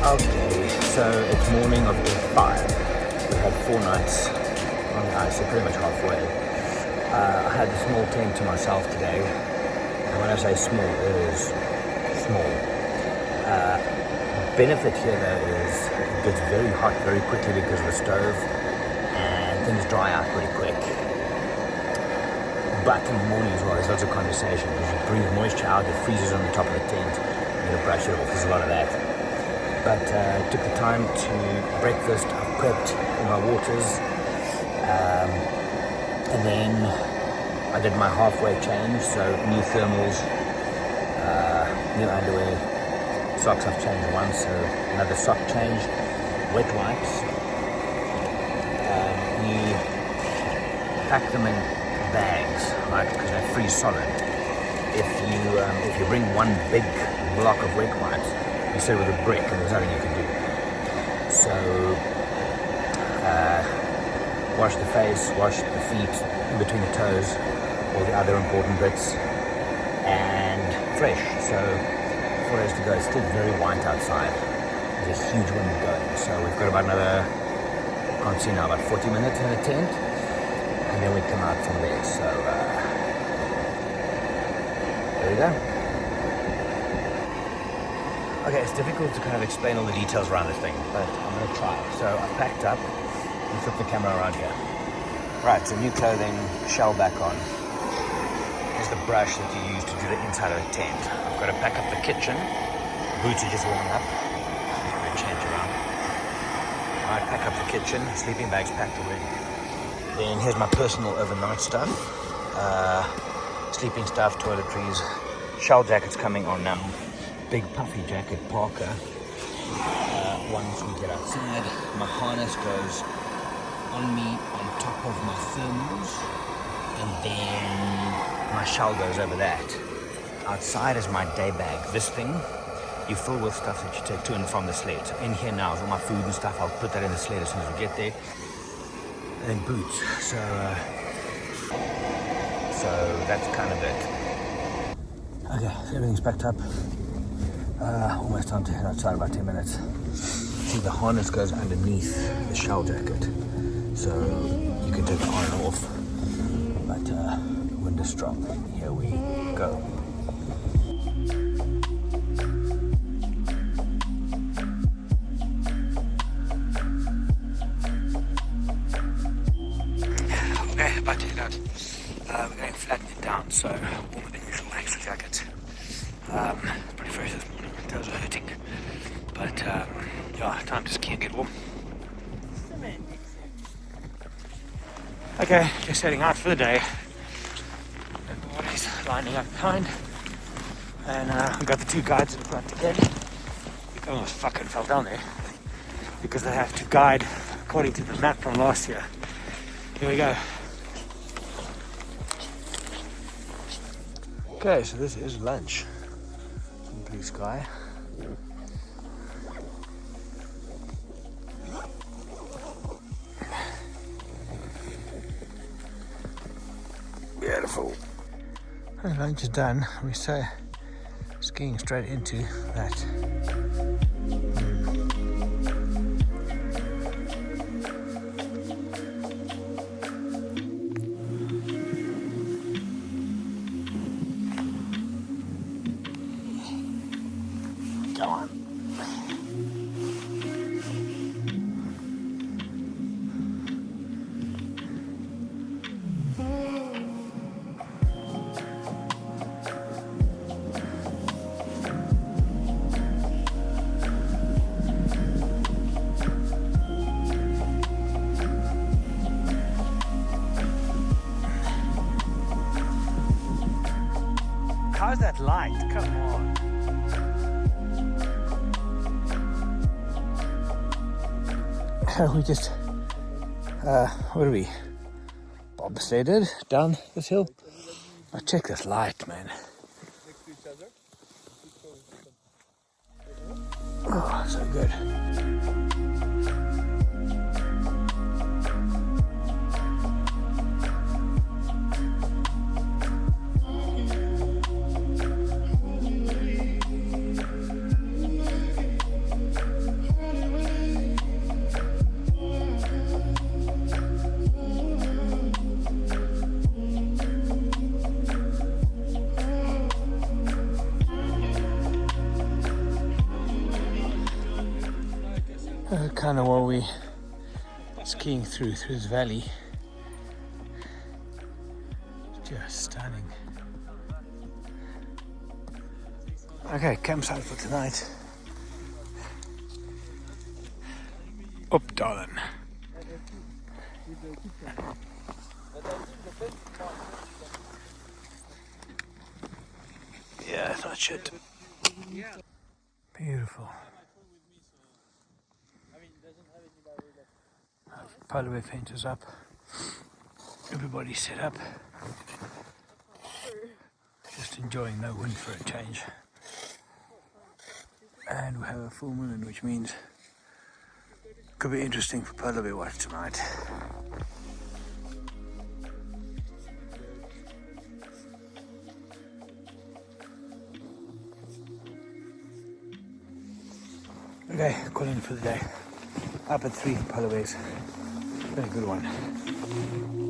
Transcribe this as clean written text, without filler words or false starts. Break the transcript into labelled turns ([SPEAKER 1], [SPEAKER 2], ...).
[SPEAKER 1] Okay, so it's morning of day 5. We had 4 nights on the ice, so pretty much halfway. I had a small tent to myself today, and when I say small, it is small. Benefit here though is it gets very hot very quickly because of the stove, and things dry out pretty quick. But in the morning as well, there's lots of condensation. As you breathe moisture out, it freezes on the top of the tent. You gotta brush it off, there's a lot of that. But took the time to breakfast. I've prepped all my waters, and then I did my halfway change. So new thermals, new underwear, socks I've changed once, so another sock change, wet wipes. You pack them in bags, right? Because they freeze solid. If you bring one big block of wet wipes, you sit with a brick and there's nothing you can do. So wash the face, wash the feet, in between the toes, all the other important bits, and fresh. So 4 days to go. It's still very white outside. There's a huge wind going. So we've got about another, I can't see now, about 40 minutes in the tent, and then we come out from there. So there we go. Okay, it's difficult to kind of explain all the details around this thing, but I'm going to try. So I've packed up and flip the camera around here. Right, so new clothing, shell back on. Here's the brush that you use to do the inside of the tent. I've got to pack up the kitchen. Boots are just warming up. Change around. Alright, pack up the kitchen. Sleeping bag's packed already. Then here's my personal overnight stuff. Sleeping stuff, toiletries, shell jackets coming on now. Big puffy jacket, parka. Once we get outside, my harness goes on me on top of my thermals, and then my shell goes over that. Outside is my day bag. This thing you fill with stuff that you take to and from the sled. So in here now is all my food and stuff. I'll put that in the sled as soon as we get there. And then boots. So that's kind of it. Okay, so everything's packed up. Almost time to head outside, about 10 minutes. See, the harness goes underneath the shell jacket, so you can take the iron off. But wind is strong. Here we go. Okay, about to head out. We're going to flatten it down, so warmer than usual, extra jacket. Pretty fresh this morning, my toes are hurting. But yeah, time to ski and get warm. Okay, just heading out for the day. Everybody's lining up behind. And we got the 2 guides in front again. We almost fucking fell down there. Because they have to guide according to the map from last year. Here we go. Okay, so this is lunch. Some blue sky. Beautiful. And lunch is done. We start skiing straight into that. Go on. How's that light? Come on. We just, what are we? Bobsledded down this hill. Oh, check this light, man. Oh, so good.
[SPEAKER 2] Kind of while we skiing through this valley. Just stunning. Okay, campsite for tonight. Up, darling. Yeah, it's not shit. Beautiful. Polar bear fences up. Everybody's set up. Just enjoying no wind for a change. And we have a full moon, which means it could be interesting for polar bear watch tonight. Okay, calling for the day. Up at 3 polar bears. Very good one.